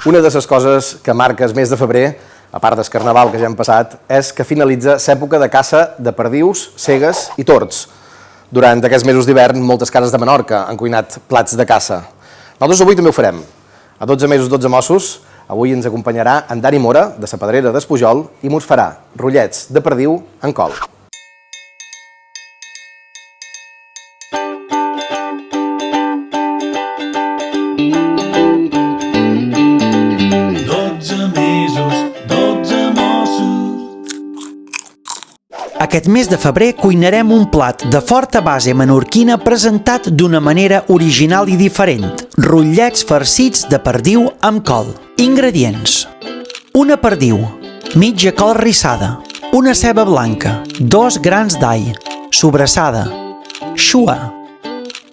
Una de les coses que marca el mes de febrer, a part del carnaval que ja hem passat, és que finalitza l'època de caça de perdius, cegues i tords. Durant aquests mesos d'hivern, moltes cases de Menorca han cuinat plats de caça. Nosaltres avui també ho farem. A 12 mesos, 12 mossos, avui ens acompanyarà en Dani Mora, de la Pedrera d'Espujol, i mos farà rotllets de perdiu en col. Aquest mes de febrer cuinarem un plat de forta base menorquina presentat d'una manera original i diferent. Rotllets farcits de perdiu amb col. Ingredients: una perdiu, mitja col rissada, una ceba blanca, 2 grans d'all, sobrassada, xua,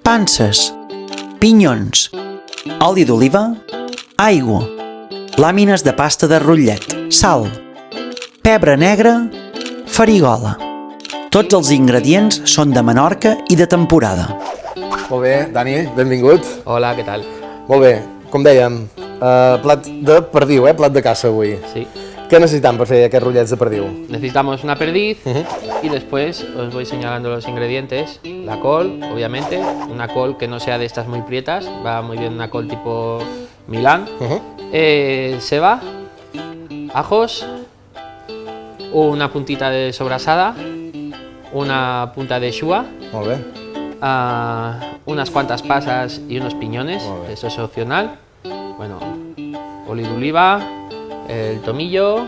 panses, pinyons, oli d'oliva, aigua, làmines de pasta de rotllet, sal, pebre negre, farigola. Tots els ingredients són de Menorca i de temporada. Molt bé, Dani, benvingut. Hola, ¿qué tal? Molt bé, com dèiem, plat de perdiu, plat de caça avui. Sí. ¿Qué necesitan para hacer aquests rotllets de perdiu? Necesitamos una perdiz y después os voy señalando los ingredientes. La col, obviamente, una col que no sea de estas muy prietas, va muy bien una col tipo Milán. Ceba, ajos, una puntita de sobrasada, una punta de xua, Molt bé. unas cuantas pasas y unos piñones, eso es opcional. Bueno, oli d'oliva, el tomillo,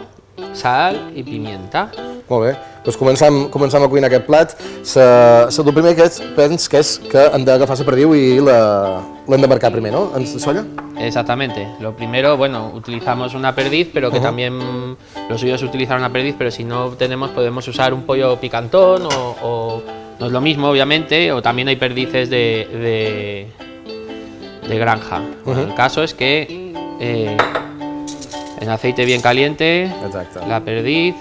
sal i pimienta. Molt bé, doncs començam a cuinar aquest plat. El primer que penso que és que hem d'agafar la perdiu i l'hem de marcar primer, no? Ens solla? Exactamente. Lo primero, bueno, utilizamos una perdiz, pero que también lo suyo es utilizar una perdiz, pero si no tenemos podemos usar un pollo picantón o no es lo mismo, obviamente, o también hay perdices de granja. Bueno, el caso es que en aceite bien caliente, Exacte. la perdiz,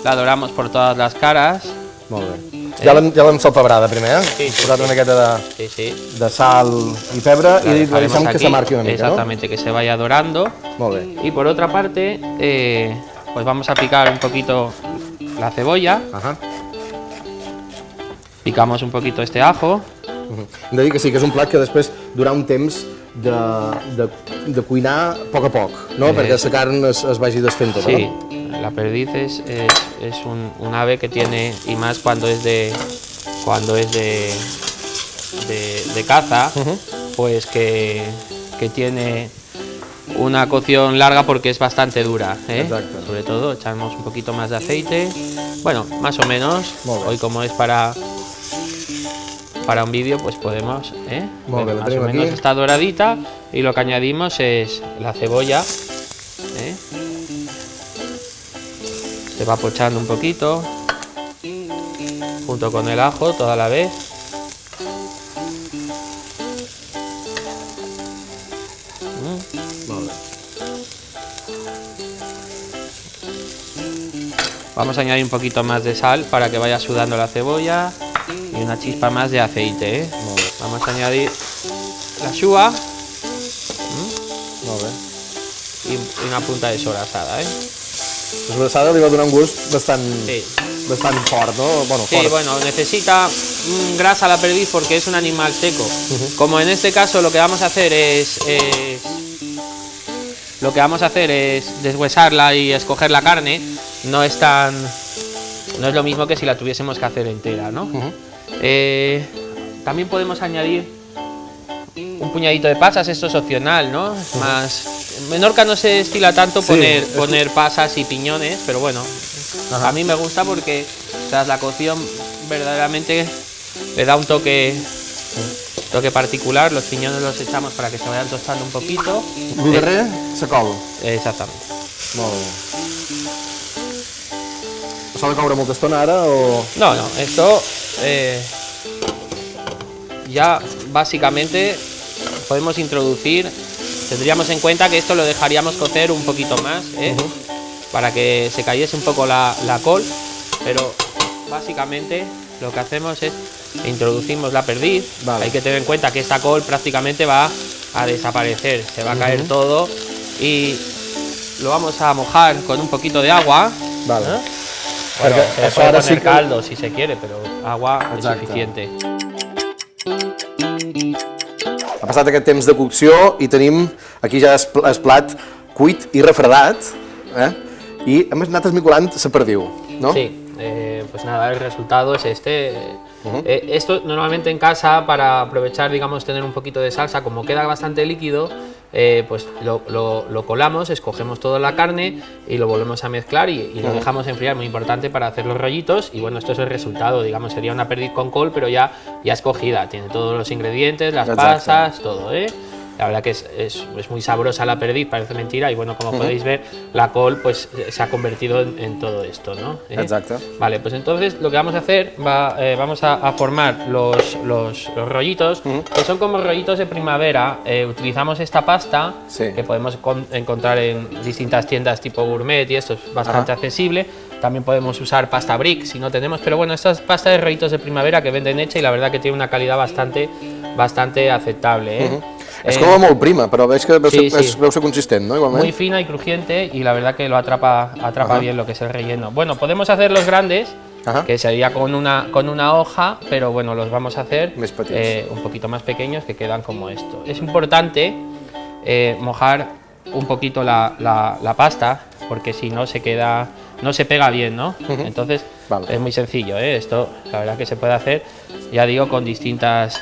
la doramos por todas las caras. Molt bé. Ja l'hem salpebrada primer, Sí, sí, posat una miqueta Sí. de sal i pebre La i dejaremos deixem que aquí, se marqui una mica, exactamente, que se vaya dorando. no? Molt bé. Y por otra parte, pues vamos a picar un poquito la cebolla. Ahà. Picamos un poquito este ajo. Hem de dir que sí, que és un plat que després durarà un temps de cuinar a poc, no? Perquè la carn es vagi desfent tota, Sí, no? la perdiz es un ave que tiene, y más cuando es de caza, pues que tiene una cocción larga porque es bastante dura, Exacto. Sobre todo echamos un poquito más de aceite, bueno, más o menos. Molt bé. Hoy como es para un vídeo, pues podemos, Molt bé, la más o tenim menos aquí. está doradita, y lo que añadimos es la cebolla, se va pochando un poquito junto con el ajo toda la vez. Molt bé. Vamos a añadir un poquito más de sal para que vaya sudando la cebolla y una chispa más de aceite, Molt bé. Vamos a añadir la xua Molt bé. y una punta de sobrasada, La sobrassada li va donar un gust bastant fort, no? Bueno, Sí, fort. bueno, necesita grasa la perdiz porque es un animal seco. Como en este caso lo que vamos a hacer es deshuesarla y escoger la carne, no es lo mismo que si la tuviésemos que hacer entera, ¿no? También podemos añadir un puñadito de pasas, esto es opcional, ¿no? Es más, en Menorca no se estila tanto poner pasas y piñones, pero bueno, a mí me gusta porque tras la cocción verdaderamente le da un toque particular. Los piñones los echamos para que se vayan tostando un poquito. El darrer, la col. Exactamente. Molt bé. S'ha de coure molta estona ara o...? No, esto ya básicamente podemos introducir, tendríamos en cuenta que esto lo dejaríamos cocer un poquito más, para que se cayese un poco la col, pero básicamente lo que hacemos es introducimos la perdiz. Hay que tener en cuenta que esta col prácticamente va a desaparecer, se va a caer todo y lo vamos a mojar con un poquito de agua. Vale. Bueno, Perquè se le això puede ara poner sí que- caldo si se quiere, pero agua es Exacte. suficiente. Ha passat aquest temps de cocció i tenim aquí ja el plat cuit i refredat, i hem anat esmicolant la perdiu, no? Sí, pues nada, el resultado es este. Esto normalmente en casa, para aprovechar, digamos, tener un poquito de salsa, como queda bastante líquido, pues lo colamos, escogemos toda la carne y lo volvemos a mezclar y lo dejamos enfriar, muy importante para hacer los rollitos. Y bueno, esto es el resultado, digamos, sería una perdiz con col, pero ya escogida, tiene todos los ingredientes, las pasas, todo, La verdad que es muy sabrosa la perdiz, parece mentira, y bueno, como podéis ver, la col pues se ha convertido en todo esto, ¿no? Exacto. Vale, pues entonces lo que vamos a hacer, vamos a formar los rollitos, que son como rollitos de primavera. Utilizamos esta pasta, Sí. que podemos encontrar en distintas tiendas tipo gourmet, y esto es bastante accesible. También podemos usar pasta brick si no tenemos, pero bueno, esta es pasta de rollitos de primavera que venden hecha y la verdad que tiene una calidad bastante aceptable, És com molt prima, però veig que sí, veu ser consistent, no? Igualment. Muy fina y crujiente, y la verdad que lo atrapa bien lo que es el relleno. Bueno, podemos hacer los grandes, que sería con una hoja, pero bueno, los vamos a hacer Més petits. un poquito más pequeños, que quedan como esto. Es importante mojar un poquito la pasta, porque si no no se pega bien, ¿no? Entonces Vale. es muy sencillo, esto la verdad que se puede hacer, ya digo, con distintas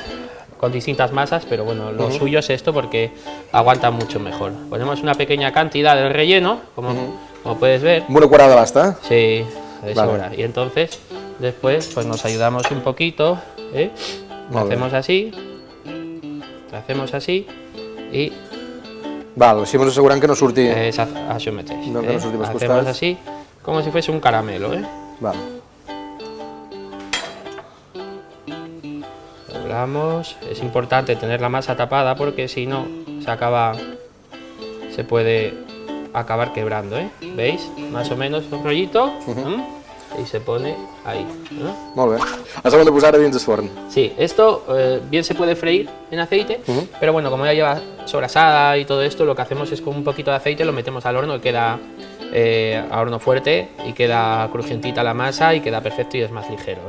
masas, pero bueno, lo suyo es esto porque aguanta mucho mejor. Ponemos una pequeña cantidad del relleno, como puedes ver. Amb una cuarada basta? Sí, de Vale. sobra. Y entonces, después, pues nos ayudamos un poquito, Lo Molt bé. hacemos así y Val, així ens assegurem que no surti... això mateix. No, que no surti pels Hacemos costats. así, como si fuese un caramelo, Val. Doblamos. Es importante tener la masa tapada porque si no se puede acabar quebrando, ¿Veis? Más o menos un rollito y se pone ahí. Molt bé. Ens hem de posar ara dins el forn. Sí, esto bien se puede freír en aceite, pero bueno, como ya lleva sobrasada y todo esto, lo que hacemos es con un poquito de aceite lo metemos al horno y queda a horno fuerte y queda crujientita la masa y queda perfecto y es más ligero,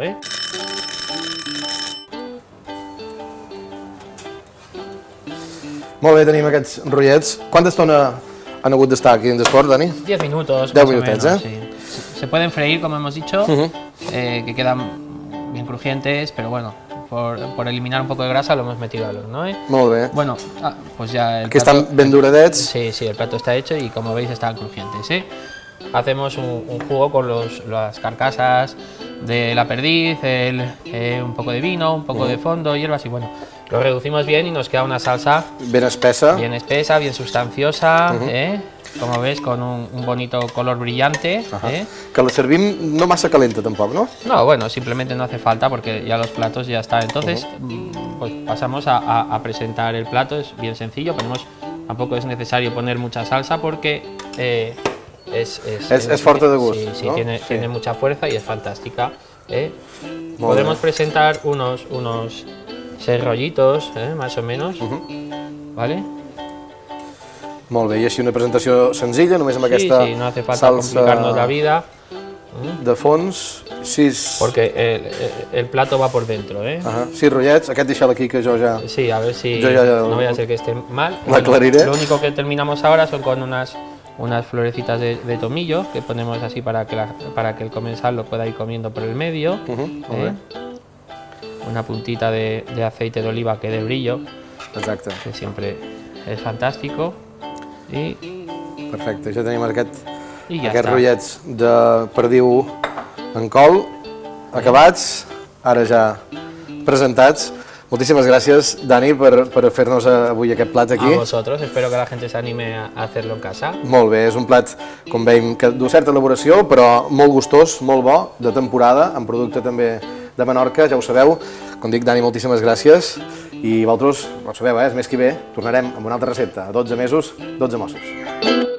Molt bé, tenim aquests rotllets. Quanta estona han hagut d'estar aquí dins el forn, Dani? 10 minutos, 10 más o minutets, menos, sí. Se pueden freír, como hemos dicho, que quedan bien crujientes, pero bueno, por eliminar un poco de grasa lo hemos metido al horno, Molt bé. Bueno, pues ya el Aquí plato- estan ben duradets. Sí, el plato está hecho y como veis están crujientes, Hacemos un jugo con las carcasas de la perdiz, un poco de vino, un poco de fondo, hierbas y bueno, lo reducimos bien y nos queda una salsa Ben espessa. bien espesa, bien sustanciosa, como ves, con un bonito color brillante. Que la servim no massa calenta tampoc, no? No, bueno, simplemente no hace falta porque ya los platos ya están. Entonces, pues pasamos a presentar el plato, es bien sencillo, tampoco es necesario poner mucha salsa porque Es fuerte de gust, Sí, ¿no? tiene mucha fuerza y es fantástica. Molt Podemos bé. presentar unos 6 rollitos, más o menos, ¿vale? Molt bé, i així una presentació senzilla, només amb aquesta Sí, no hace falta salsa complicarnos la vida. de fons, 6 Porque el plato va por dentro, rotllets. Aquest deixa'l aquí, que jo ja... Sí, a ver si Yo ya- no vaya a ser que esté mal. Lo aclariré. Lo único que terminamos ahora son con unas florecitas de tomillo que ponemos así para que el comensal lo pueda ir comiendo por el medio. Una puntita de aceite de oliva que dé brillo, Exacte, que siempre es fantástico. Y perfecte. Ja tenim aquests ja rotllets està. de perdiu en col, acabats, ara ja presentats. Moltíssimes gràcies, Dani, per fer-nos avui aquest plat aquí. A vosotros, espero que la gente se anime a hacerlo en casa. Molt bé, és un plat, com veiem, que de certa elaboració, però molt gustós, molt bo, de temporada, amb producte també de Menorca, ja ho sabeu. Com dic, Dani, moltíssimes gràcies. I vosaltres, ho sabeu, el mes que ve tornarem amb una altra recepta. A 12 mesos, 12 mossos.